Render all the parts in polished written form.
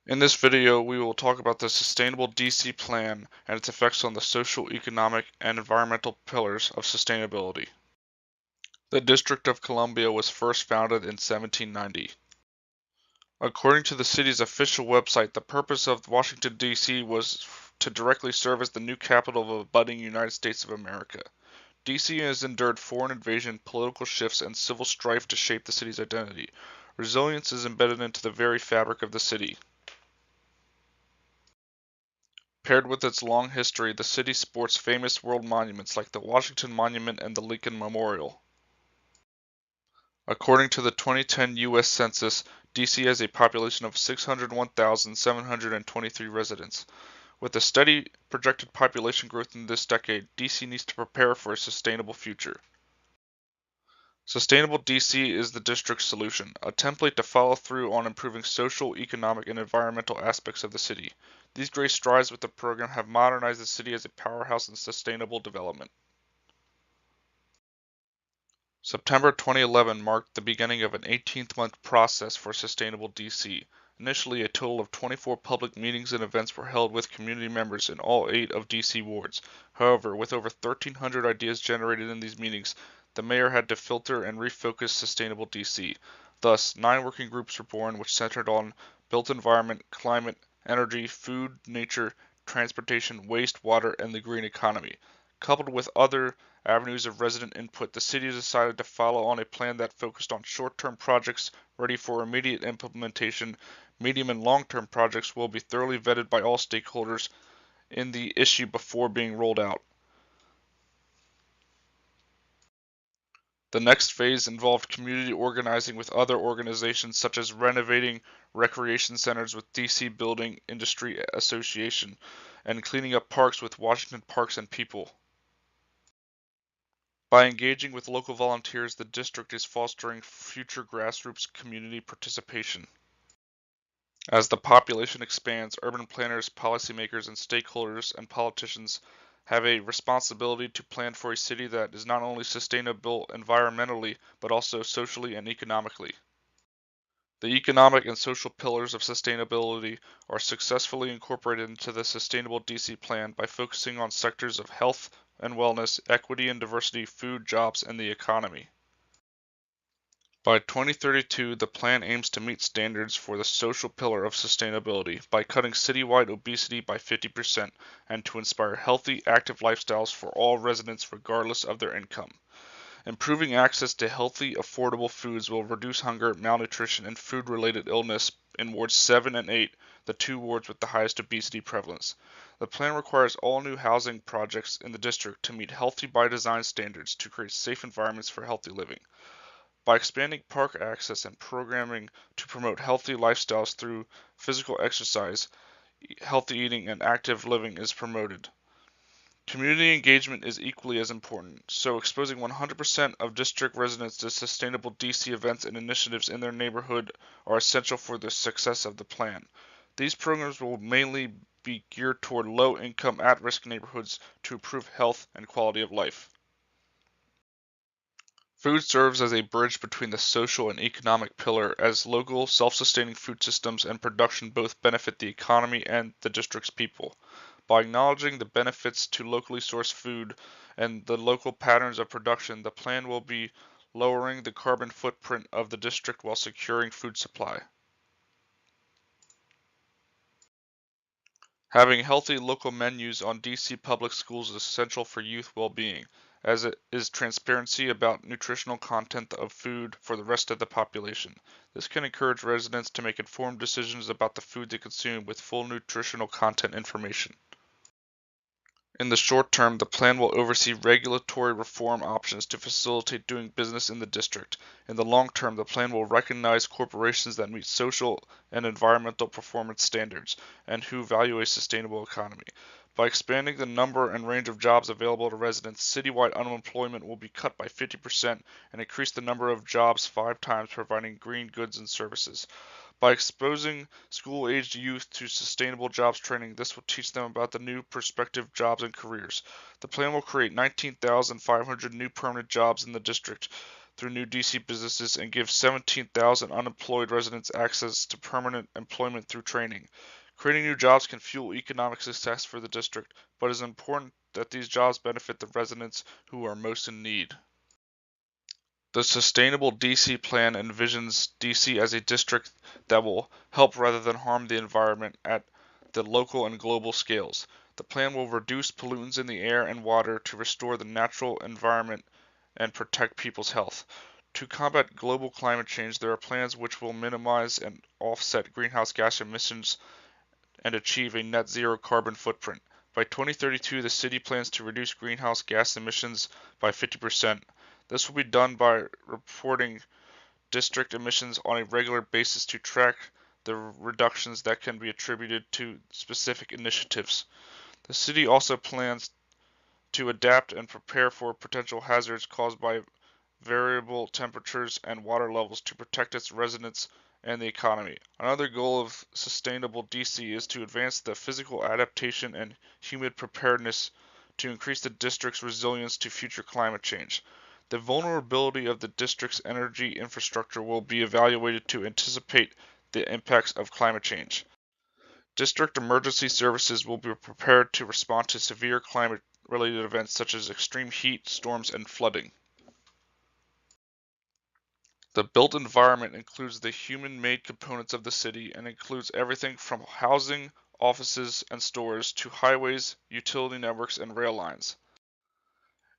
In this video, we will talk about the Sustainable DC Plan and its effects on the social, economic, and environmental pillars of sustainability. The District of Columbia was first founded in 1790. According to the city's official website, the purpose of Washington, D.C. was to directly serve as the new capital of a budding United States of America. D.C. has endured foreign invasion, political shifts, and civil strife to shape the city's identity. Resilience is embedded into the very fabric of the city. Paired with its long history, the city sports famous world monuments like the Washington Monument and the Lincoln Memorial. According to the 2010 U.S. Census, D.C. has a population of 601,723 residents. With a steady projected population growth in this decade, D.C. needs to prepare for a sustainable future. Sustainable DC is the district's solution, a template to follow through on improving social, economic, and environmental aspects of the city. These great strides with the program have modernized the city as a powerhouse in sustainable development. September 2011 marked the beginning of an 18-month process for Sustainable DC. Initially, a total of 24 public meetings and events were held with community members in all 8 of DC wards. However, with over 1,300 ideas generated in these meetings, the mayor had to filter and refocus Sustainable DC. Thus, 9 working groups were born which centered on built environment, climate, energy, food, nature, transportation, waste, water, and the green economy. Coupled with other avenues of resident input, the city decided to follow on a plan that focused on short-term projects ready for immediate implementation. Medium and long-term projects will be thoroughly vetted by all stakeholders in the issue before being rolled out. The next phase involved community organizing with other organizations such as renovating recreation centers with DC Building Industry Association and cleaning up parks with Washington Parks and People. By engaging with local volunteers, the district is fostering future grassroots community participation. As the population expands, urban planners, policymakers, and stakeholders and politicians have a responsibility to plan for a city that is not only sustainable environmentally, but also socially and economically. The economic and social pillars of sustainability are successfully incorporated into the Sustainable DC Plan by focusing on sectors of health and wellness, equity and diversity, food, jobs, and the economy. By 2032, the plan aims to meet standards for the social pillar of sustainability by cutting citywide obesity by 50% and to inspire healthy, active lifestyles for all residents regardless of their income. Improving access to healthy, affordable foods will reduce hunger, malnutrition, and food-related illness in Wards 7 and 8, the 2 wards with the highest obesity prevalence. The plan requires all new housing projects in the district to meet healthy by design standards to create safe environments for healthy living. By expanding park access and programming to promote healthy lifestyles through physical exercise, healthy eating, and active living is promoted. Community engagement is equally as important, so exposing 100% of district residents to sustainable DC events and initiatives in their neighborhood are essential for the success of the plan. These programs will mainly be geared toward low-income, at-risk neighborhoods to improve health and quality of life. Food serves as a bridge between the social and economic pillar, as local, self-sustaining food systems and production both benefit the economy and the district's people. By acknowledging the benefits to locally sourced food and the local patterns of production, the plan will be lowering the carbon footprint of the district while securing food supply. Having healthy local menus on DC public schools is essential for youth well-being, as it is transparency about nutritional content of food for the rest of the population. This can encourage residents to make informed decisions about the food they consume with full nutritional content information. In the short term, the plan will oversee regulatory reform options to facilitate doing business in the district. In the long term, the plan will recognize corporations that meet social and environmental performance standards and who value a sustainable economy. By expanding the number and range of jobs available to residents, citywide unemployment will be cut by 50% and increase the number of jobs 5 times, providing green goods and services. By exposing school-aged youth to sustainable jobs training, this will teach them about the new prospective jobs and careers. The plan will create 19,500 new permanent jobs in the district through new DC businesses and give 17,000 unemployed residents access to permanent employment through training. Creating new jobs can fuel economic success for the district, but it is important that these jobs benefit the residents who are most in need. The Sustainable DC Plan envisions DC as a district that will help rather than harm the environment at the local and global scales. The plan will reduce pollutants in the air and water to restore the natural environment and protect people's health. To combat global climate change, there are plans which will minimize and offset greenhouse gas emissions and achieve a net zero carbon footprint. By 2032, the city plans to reduce greenhouse gas emissions by 50%. This will be done by reporting district emissions on a regular basis to track the reductions that can be attributed to specific initiatives. The city also plans to adapt and prepare for potential hazards caused by variable temperatures and water levels to protect its residents and the economy. Another goal of Sustainable DC is to advance the physical adaptation and humid preparedness to increase the district's resilience to future climate change. The vulnerability of the district's energy infrastructure will be evaluated to anticipate the impacts of climate change. District emergency services will be prepared to respond to severe climate-related events such as extreme heat, storms, and flooding. The built environment includes the human-made components of the city and includes everything from housing, offices, and stores to highways, utility networks, and rail lines.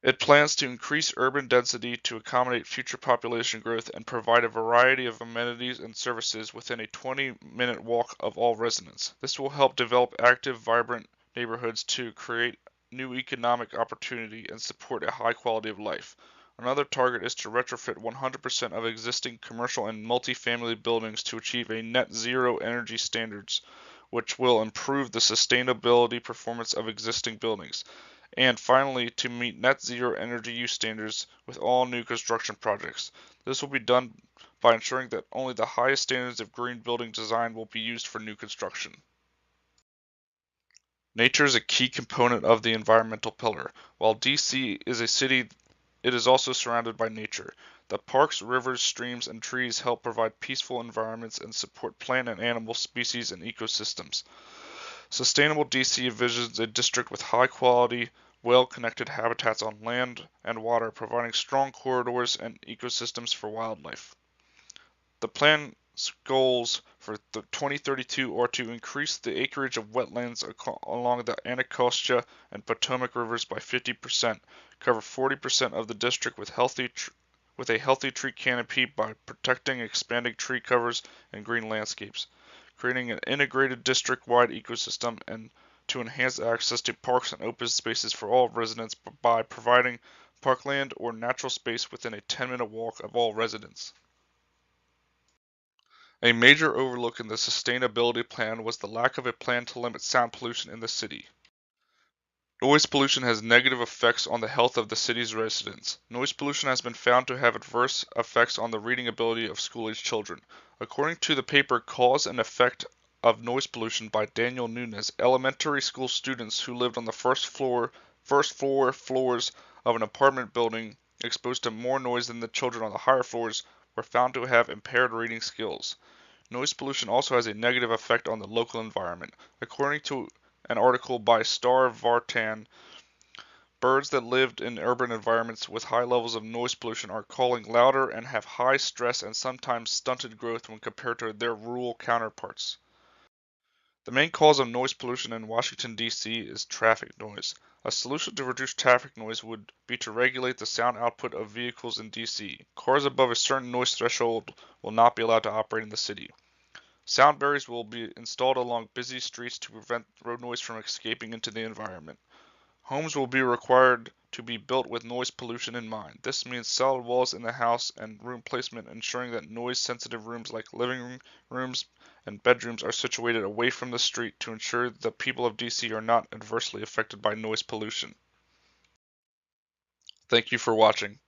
It plans to increase urban density to accommodate future population growth and provide a variety of amenities and services within a 20-minute walk of all residents. This will help develop active, vibrant neighborhoods to create new economic opportunity and support a high quality of life. Another target is to retrofit 100% of existing commercial and multifamily buildings to achieve a net zero energy standards, which will improve the sustainability performance of existing buildings. And finally, to meet net zero energy use standards with all new construction projects. This will be done by ensuring that only the highest standards of green building design will be used for new construction. Nature is a key component of the environmental pillar. While DC is a city, it is also surrounded by nature. The parks, rivers, streams, and trees help provide peaceful environments and support plant and animal species and ecosystems. Sustainable DC envisions a district with high quality, well-connected habitats on land and water, providing strong corridors and ecosystems for wildlife. The plan's goals for 2032 are to increase the acreage of wetlands along the Anacostia and Potomac rivers by 50%, cover 40% of the district with a healthy tree canopy by protecting expanding tree covers and green landscapes, creating an integrated district-wide ecosystem, and to enhance access to parks and open spaces for all residents by providing parkland or natural space within a 10-minute walk of all residents. A major overlook in the sustainability plan was the lack of a plan to limit sound pollution in the city. Noise pollution has negative effects on the health of the city's residents. Noise pollution has been found to have adverse effects on the reading ability of school-aged children. According to the paper Cause and Effect of Noise Pollution by Daniel Nunes, elementary school students who lived on the first floors of an apartment building exposed to more noise than the children on the higher floors were found to have impaired reading skills. Noise pollution also has a negative effect on the local environment. According to an article by Star Vartan, birds that lived in urban environments with high levels of noise pollution are calling louder and have high stress and sometimes stunted growth when compared to their rural counterparts. The main cause of noise pollution in Washington, D.C. is traffic noise. A solution to reduce traffic noise would be to regulate the sound output of vehicles in D.C. Cars above a certain noise threshold will not be allowed to operate in the city. Sound barriers will be installed along busy streets to prevent road noise from escaping into the environment. Homes will be required to be built with noise pollution in mind. This means solid walls in the house and room placement, ensuring that noise-sensitive rooms like living rooms and bedrooms are situated away from the street to ensure the people of DC are not adversely affected by noise pollution. Thank you for watching.